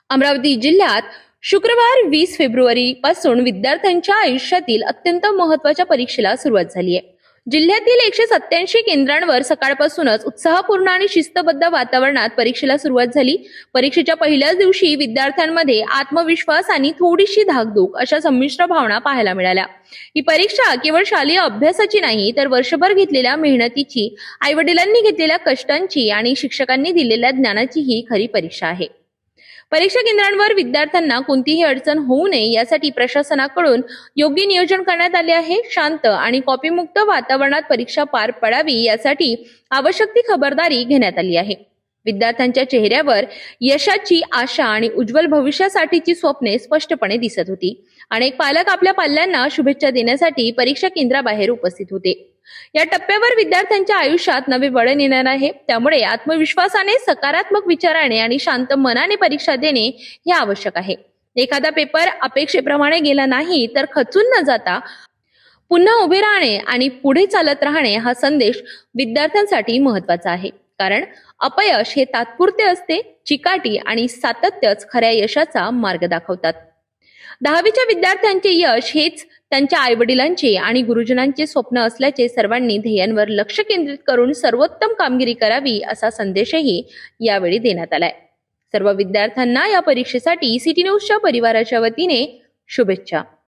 अमरावती जिल्ह्यात शुक्रवार 20 फेब्रुवारी पासून विद्यार्थ्यांच्या आयुष्यातील अत्यंत महत्त्वाच्या परीक्षेला सुरुवात झाली आहे. जिल्ह्यातील 187 केंद्रांवर सकाळपासूनच उत्साहपूर्ण आणि शिस्तबद्ध वातावरणात परीक्षेला सुरुवात झाली. परीक्षेच्या पहिल्याच दिवशी विद्यार्थ्यांमध्ये आत्मविश्वास आणि थोडीशी धाकधूक अशा संमिश्र भावना पाहायला मिळाल्या. ही परीक्षा केवळ शालेय अभ्यासाची नाही, तर वर्षभर घेतलेल्या मेहनतीची, आईवडिलांनी घेतलेल्या कष्टांची आणि शिक्षकांनी दिलेल्या ज्ञानाची ही खरी परीक्षा आहे. परीक्षा केंद्रांवर विद्यार्थ्यांना कोणतीही अडचण होऊ नये यासाठी प्रशासनाकडून योग्य नियोजन करण्यात आले आहे. शांत आणि कॉपीमुक्त वातावरणात परीक्षा पार पडावी यासाठी आवश्यक ती खबरदारी घेण्यात आली आहे. विद्यार्थ्यांच्या चेहऱ्यावर यशाची आशा आणि उज्ज्वल भविष्यासाठीची स्वप्ने स्पष्टपणे दिसत होती. अनेक पालक आपल्या पाल्यांना शुभेच्छा देण्यासाठी परीक्षा केंद्राबाहेर उपस्थित होते. या टप्प्यावर विद्यार्थ्यांच्या आयुष्यात नवे वळण येणार आहे. त्यामुळे आत्मविश्वासाने, सकारात्मक विचाराने आणि शांत मनाने परीक्षा देणे हे आवश्यक आहे. एखादा पेपर अपेक्षेप्रमाणे गेला नाही तर खचून न जाता पुन्हा उभे राहणे आणि पुढे चालत राहणे हा संदेश विद्यार्थ्यांसाठी महत्त्वाचा आहे. कारण अपयश हे तात्पुरते असते, चिकाटी आणि सातत्यच खऱ्या यशाचा मार्ग दाखवतात. 10वीच्या विद्यार्थ्यांचे यश हेच त्यांच्या आईवडिलांचे आणि गुरुजनांचे स्वप्न असल्याचे सर्वांनी ध्येयांवर लक्ष केंद्रित करून सर्वोत्तम कामगिरी करावी असा संदेशही यावेळी देण्यात आलाय. सर्व विद्यार्थ्यांना या परीक्षेसाठी सिटी न्यूजच्या परिवाराच्या वतीने शुभेच्छा.